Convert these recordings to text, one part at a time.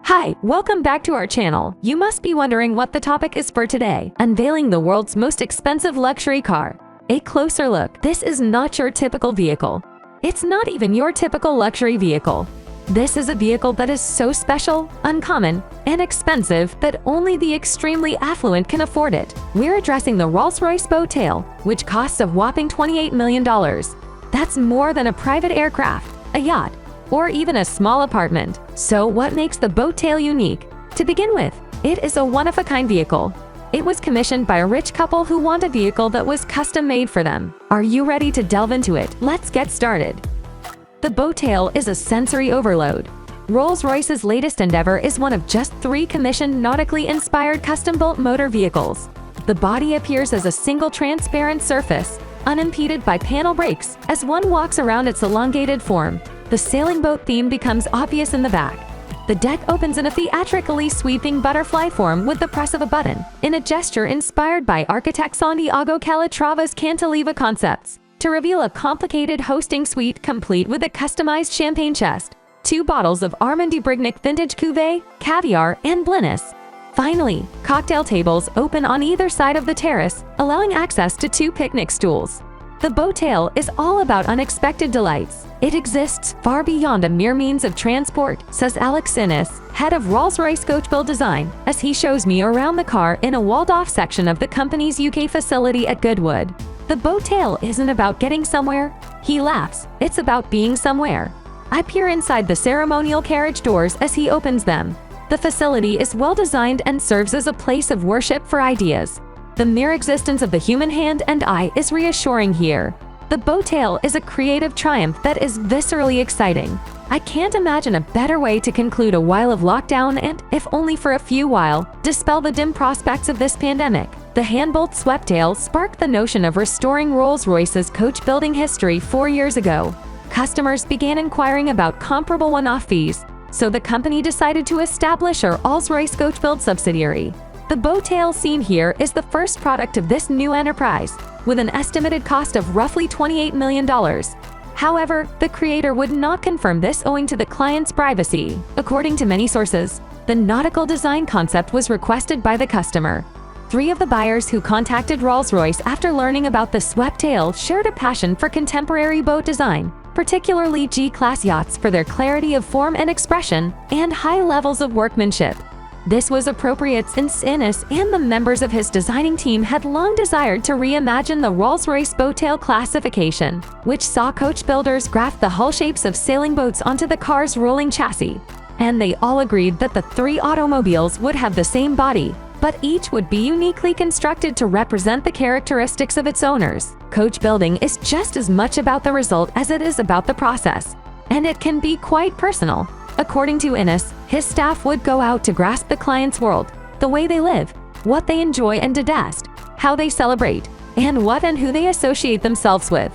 Hi, welcome back to our channel. You must be wondering what the topic is for today. Unveiling the world's most expensive luxury car. A closer look. This is not your typical vehicle. It's not even your typical luxury vehicle. This is a vehicle that is so special, uncommon, and expensive that only the extremely affluent can afford it. We're addressing the Rolls-Royce Boat Tail, which costs a whopping $28 million. That's more than a private aircraft, a yacht, or even a small apartment. So what makes the Boat Tail unique? To begin with, it is a one-of-a-kind vehicle. It was commissioned by a rich couple who want a vehicle that was custom-made for them. Are you ready to delve into it? Let's get started. The Boat Tail is a sensory overload. Rolls-Royce's latest endeavor is one of just 3 commissioned nautically inspired custom-built motor vehicles. The body appears as a single transparent surface, unimpeded by panel brakes, as one walks around its elongated form. The sailing boat theme becomes obvious in the back. The deck opens in a theatrically sweeping butterfly form with the press of a button, in a gesture inspired by architect Santiago Calatrava's cantilever concepts, to reveal a complicated hosting suite complete with a customized champagne chest, 2 bottles of Armand de Brignac Vintage Cuvée, Caviar, and Blinus. Finally, cocktail tables open on either side of the terrace, allowing access to 2 picnic stools. The Boat Tail is all about unexpected delights. It exists far beyond a mere means of transport, says Alex Innes, head of Rolls-Royce Coachbuild Design, as he shows me around the car in a walled-off section of the company's UK facility at Goodwood. The Boat Tail isn't about getting somewhere, he laughs, it's about being somewhere. I peer inside the ceremonial carriage doors as he opens them. The facility is well-designed and serves as a place of worship for ideas. The mere existence of the human hand and eye is reassuring here. The Boat Tail is a creative triumph that is viscerally exciting. I can't imagine a better way to conclude a while of lockdown and, if only for a few while, dispel the dim prospects of this pandemic. The hand-built Sweptail sparked the notion of restoring Rolls-Royce's coach building history 4 years ago. Customers began inquiring about comparable one-off fees, so the company decided to establish a Rolls-Royce Coach Build subsidiary. The Boat Tail seen here is the first product of this new enterprise, with an estimated cost of roughly $28 million. However, the creator would not confirm this owing to the client's privacy. According to many sources, the nautical design concept was requested by the customer. 3 of the buyers who contacted Rolls-Royce after learning about the Sweptail shared a passion for contemporary boat design, particularly G-class yachts for their clarity of form and expression, and high levels of workmanship. This was appropriate since Innes and the members of his designing team had long desired to reimagine the Rolls-Royce Boat Tail classification, which saw coach builders graft the hull shapes of sailing boats onto the car's rolling chassis. And they all agreed that the 3 automobiles would have the same body, but each would be uniquely constructed to represent the characteristics of its owners. Coach building is just as much about the result as it is about the process, and it can be quite personal. According to Innes, his staff would go out to grasp the client's world, the way they live, what they enjoy and detest, how they celebrate, and what and who they associate themselves with.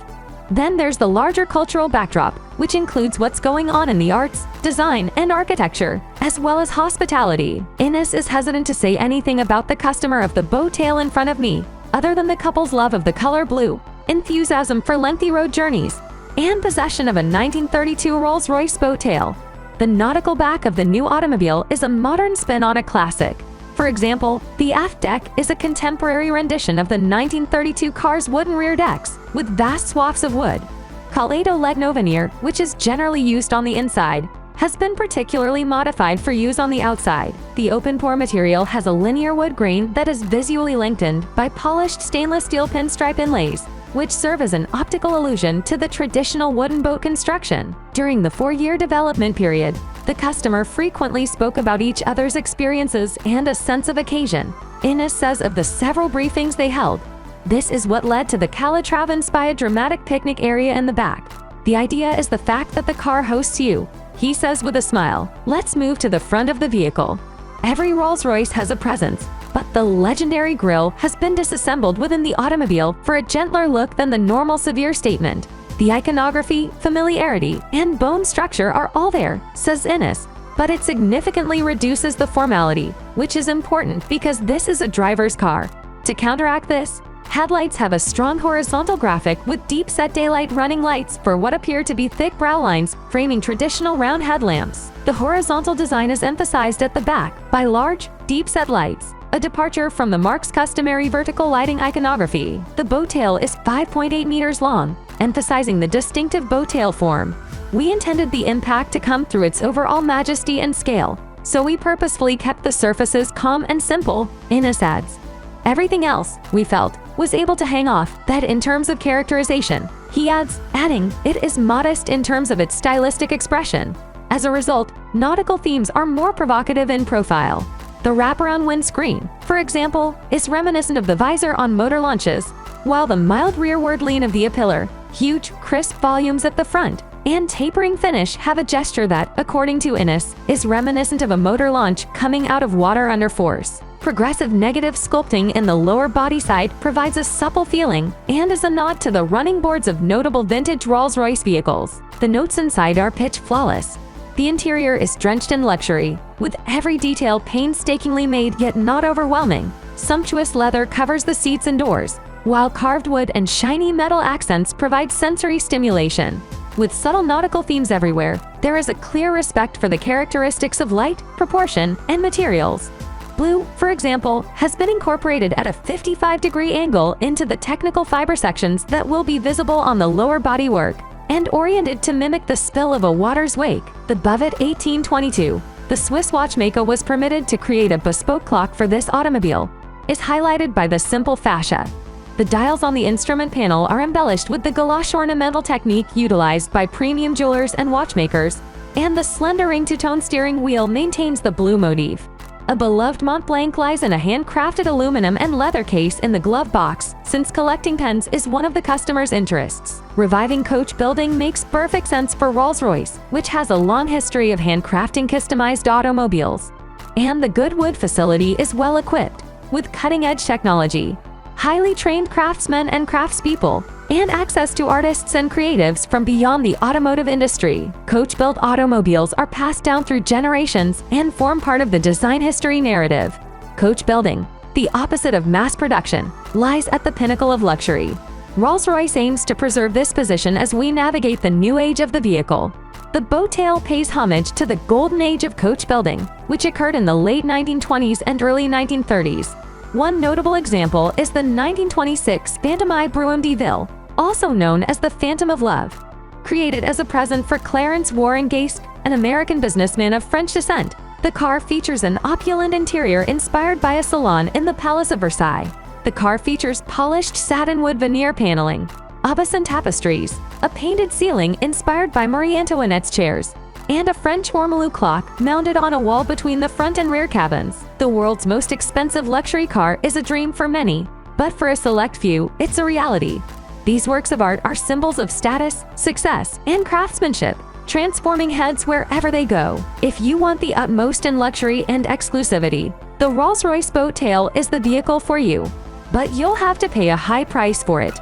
Then there's the larger cultural backdrop, which includes what's going on in the arts, design, and architecture, as well as hospitality. Innes is hesitant to say anything about the customer of the Boat Tail in front of me, other than the couple's love of the color blue, enthusiasm for lengthy road journeys, and possession of a 1932 Rolls-Royce Boat Tail. The nautical back of the new automobile is a modern spin on a classic. For example, the aft deck is a contemporary rendition of the 1932 car's wooden rear decks, with vast swaths of wood. Calado Legno veneer, which is generally used on the inside, has been particularly modified for use on the outside. The open-pore material has a linear wood grain that is visually lengthened by polished stainless steel pinstripe inlays, which serve as an optical illusion to the traditional wooden boat construction. During the 4-year development period, the customer frequently spoke about each other's experiences and a sense of occasion. Innes says of the several briefings they held, this is what led to the Calatrava-inspired dramatic picnic area in the back. The idea is the fact that the car hosts you, he says with a smile. Let's move to the front of the vehicle. Every Rolls-Royce has a presence, but the legendary grille has been disassembled within the automobile for a gentler look than the normal severe statement. The iconography, familiarity, and bone structure are all there, says Innes, but it significantly reduces the formality, which is important because this is a driver's car. To counteract this, Headlights have a strong horizontal graphic with deep-set daylight running lights for what appear to be thick brow lines, framing traditional round headlamps. The horizontal design is emphasized at the back by large, deep-set lights, a departure from the marque's customary vertical lighting iconography. The bow tail is 5.8 meters long, emphasizing the distinctive bow tail form. We intended the impact to come through its overall majesty and scale, so we purposefully kept the surfaces calm and simple, Innes adds. Everything else, we felt, was able to hang off that in terms of characterization, he adds, adding, it is modest in terms of its stylistic expression. As a result, nautical themes are more provocative in profile. The wraparound windscreen, for example, is reminiscent of the visor on motor launches, while the mild rearward lean of the A-pillar, huge, crisp volumes at the front, and tapering finish have a gesture that, according to Innes, is reminiscent of a motor launch coming out of water under force. Progressive negative sculpting in the lower body side provides a supple feeling and is a nod to the running boards of notable vintage Rolls-Royce vehicles. The notes inside are pitch flawless. The interior is drenched in luxury, with every detail painstakingly made yet not overwhelming. Sumptuous leather covers the seats and doors, while carved wood and shiny metal accents provide sensory stimulation. With subtle nautical themes everywhere, there is a clear respect for the characteristics of light, proportion, and materials. Blue, for example, has been incorporated at a 55-degree angle into the technical fiber sections that will be visible on the lower bodywork, and oriented to mimic the spill of a water's wake. The Bovet 1822, the Swiss watchmaker was permitted to create a bespoke clock for this automobile, is highlighted by the simple fascia. The dials on the instrument panel are embellished with the gouache ornamental technique utilized by premium jewelers and watchmakers, and the slender ring-to-tone steering wheel maintains the blue motif. A beloved Mont Blanc lies in a handcrafted aluminum and leather case in the glove box, since collecting pens is one of the customer's interests. Reviving coach building makes perfect sense for Rolls-Royce, which has a long history of handcrafting customized automobiles. And the Goodwood facility is well equipped, with cutting-edge technology, highly trained craftsmen and craftspeople, and access to artists and creatives from beyond the automotive industry. Coach-built automobiles are passed down through generations and form part of the design history narrative. Coach building, the opposite of mass production, lies at the pinnacle of luxury. Rolls-Royce aims to preserve this position as we navigate the new age of the vehicle. The bow tail pays homage to the golden age of coach building, which occurred in the late 1920s and early 1930s. One notable example is the 1926 Phantom Bruin de Ville, also known as the Phantom of Love. Created as a present for Clarence Warren Gaste, an American businessman of French descent, the car features an opulent interior inspired by a salon in the Palace of Versailles. The car features polished satinwood veneer paneling, Aubusson tapestries, a painted ceiling inspired by Marie Antoinette's chairs, and a French ormolu clock mounted on a wall between the front and rear cabins. The world's most expensive luxury car is a dream for many, but for a select few, it's a reality. These works of art are symbols of status, success, and craftsmanship, transforming heads wherever they go. If you want the utmost in luxury and exclusivity, the Rolls-Royce boat tail is the vehicle for you, but you'll have to pay a high price for it.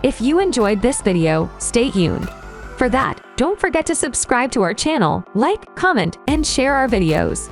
If you enjoyed this video, stay tuned. For that, don't forget to subscribe to our channel, like, comment, and share our videos.